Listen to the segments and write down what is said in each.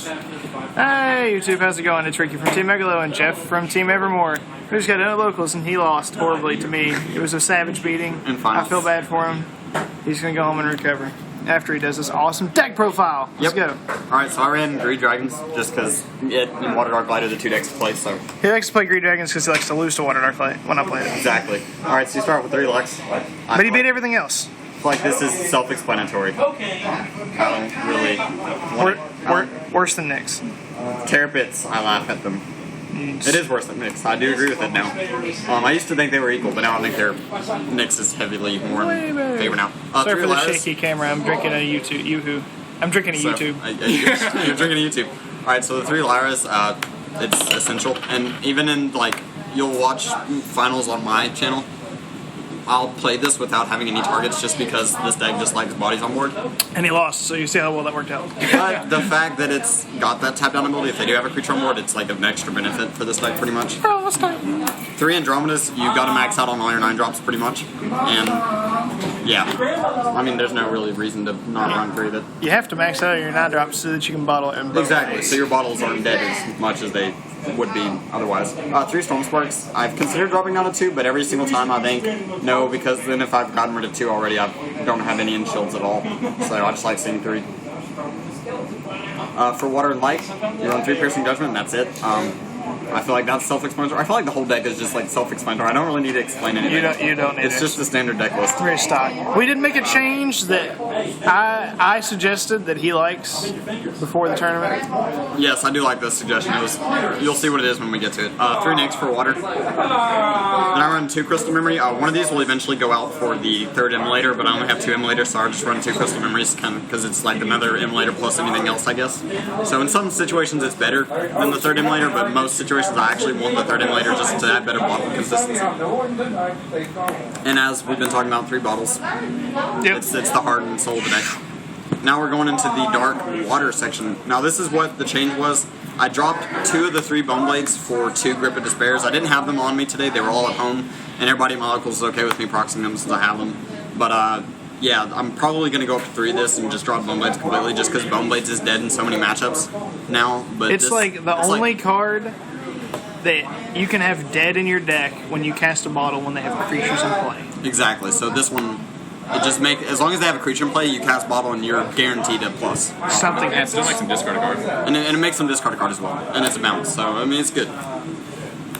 Jones. Hey YouTube, how's it going? It's Ricky from Team Megalo and Jeff from Team Evermore. We just got into locals and he lost horribly to me. It was a savage beating. I feel bad for him. He's going to go home and recover after he does this awesome deck profile. Let's go. Alright, so I ran Greed Dragons just because it and Water Dark Light are the two decks to play, so. He likes to play Greed Dragons because he likes to lose to Water Dark Light when I play it. Exactly. Alright, so you start with 3 Lux. But he beat everything else. I feel like this is self-explanatory. I don't really Worse than Nyx. Terrapits, I laugh at them. It is worse than Nyx. I do agree with it now. I used to think they were equal, but now I think Nyx is heavily more in favor now. Sorry for the shaky camera. I'm drinking a YouTube. I'm drinking a YouTube. You're drinking a YouTube. Alright, so the 3 Lyras, it's essential. And even in, like, you'll watch finals on my channel, I'll play this without having any targets just because this deck just likes bodies on board. And he lost, so you see how well that worked out. But the fact that it's got that tap down ability, if they do have a creature on board, it's like an extra benefit for this deck pretty much. Oh, let's start. 3 Andromedas, you've got to max out on all your 9 drops pretty much. And yeah, I mean there's no really reason to not run 3 that. You have to max out your 9 drops so that you can bottle and exactly, so your bottles aren't dead as much as they would be otherwise. 3 Storm Sparks, I've considered dropping down to 2, but every single time I think no, because then if I've gotten rid of 2 already, I don't have any in shields at all. So I just like seeing 3. For Water and Light, you run 3 Piercing Judgment, and that's it. I feel like that's self-explanatory. I feel like the whole deck is just like self-explanatory. I don't really need to explain anything. You don't need It's just the standard deck list. Very stock. We did make a change that I suggested that he likes before the tournament. Yes, I do like this suggestion. You'll see what it is when we get to it. 3 Nyx for Water. Then I run 2 Crystal Memory. One of these will eventually go out for the 3rd Immolator, but I only have 2 Immolators, so I just run 2 Crystal Memories kind of because it's like another Immolator plus anything else, I guess. So in some situations it's better than the 3rd Immolator, but most situations I actually want the 3rd Immolator just to add better bottle consistency. And as we've been talking about 3 bottles, it's the heart and soul of the deck. Now we're going into the Dark Water section. Now this is what the change was. I dropped 2 of the 3 Bone Blades for 2 Grip of Despairs. I didn't have them on me today. They were all at home, and everybody in my locals is okay with me proxying them since I have them. But yeah, I'm probably going to go up to 3 of this and just drop Bone Blades completely just because Bone Blades is dead in so many matchups now. But it's like the only card that you can have dead in your deck when you cast a bottle when they have creatures in play. Exactly. So this one, it just as long as they have a creature in play, you cast bottle and you're guaranteed a plus. Something happens. Still makes them discard a card. And it makes them discard a card as well. And it's a bounce. So, I mean, it's good.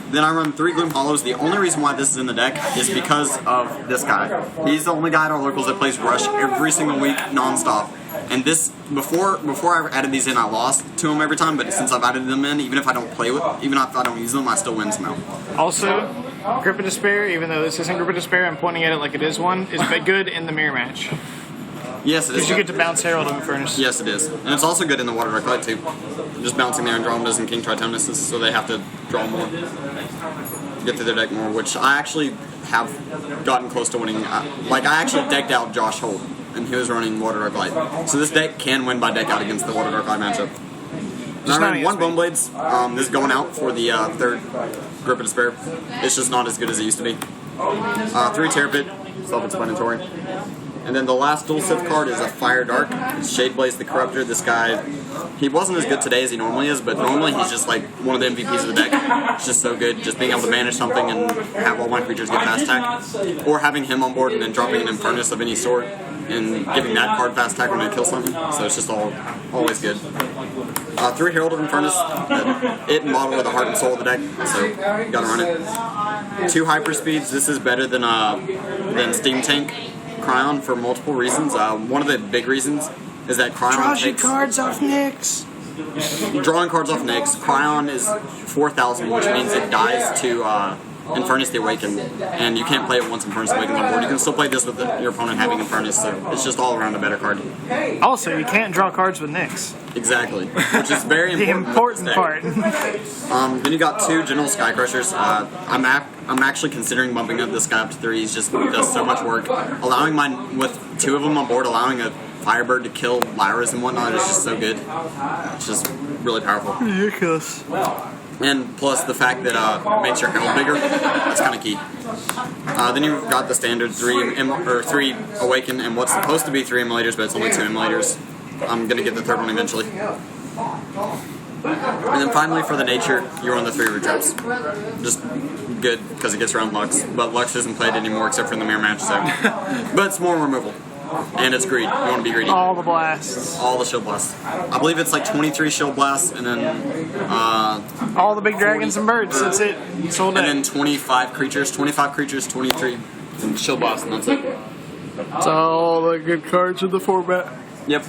Then I run 3 Gloom Hollows. The only reason why this is in the deck is because of this guy. He's the only guy at our locals that plays Rush every single week, non-stop. And this, before I added these in, I lost to him every time, but since I've added them in, even if I don't even if I don't use them, I still win somehow. Also, Grip of Despair, even though this isn't Grip of Despair, I'm pointing at it like it is one, is good in the mirror match. Yes, it is. Because you get to bounce Herald and Furnace. Yes, it is. And it's also good in the Water Dark Light, too. Just bouncing their Andromedas and King Tritonuses, so they have to draw more. Get through their deck more, which I actually have gotten close to winning. I actually decked out Josh Holt, and he was running Water Dark Light. So this deck can win by deck out against the Water Dark Light matchup. And I ran 1 Bone Blades. This is going out for the 3rd Grip of Despair. It's just not as good as it used to be. 3 Terrapit, self-explanatory. And then the last Dual Sith card is a Fire Dark. It's Shadeblaze the Corruptor. This guy, he wasn't as good today as he normally is, but normally he's just like one of the MVPs of the deck. It's just so good, just being able to manage something and have all my creatures get fast attack. Or having him on board and then dropping an Infernus of any sort and giving that card fast attack when I kill something. So it's just always good. 3 Herald of Infernus. It and Bottle with the heart and soul of the deck, so you gotta run it. 2 Hyperspeeds. This is better than Steam Tank Cryon for multiple reasons. One of the big reasons is that Cryon takes cards off Nyx. Drawing cards off Nyx. Cryon is 4,000, which means it dies to Infernus the Awakened, and you can't play it once Infernus the Awakened on board. You can still play this with your opponent having Infernus, so it's just all around a better card. Also, you can't draw cards with Nyx. Exactly, which is very important. The important part. Then you got 2 General Sky Crushers. I'm actually considering bumping up this guy up to 3. He just does so much work. Allowing with 2 of them on board, allowing a Firebird to kill Lyras and whatnot is just so good. It's just really powerful. Ridiculous. And plus the fact that it makes your Herald bigger, that's kind of key. Then you've got the standard 3 Awaken and what's supposed to be 3 Immolators, but it's only 2 Immolators. I'm going to get the 3rd one eventually. And then finally for the nature, you run the 3 root traps. Just good because it gets around Lux, but Lux isn't played anymore except for in the mirror match, so. But it's more removal. And it's greed. You want to be greedy. All the blasts. All the shield blasts. I believe it's like 23 shield blasts, and then all the big dragons and birds. That's it. It's all and then 25 creatures. 25 creatures, 23 shield blasts, and that's it. That's all the good cards in the format. Yep.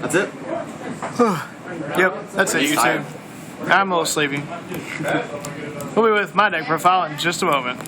That's it. Yep. That's it. He's You tired. too. I'm a little sleepy. We'll be with my deck profile in just a moment.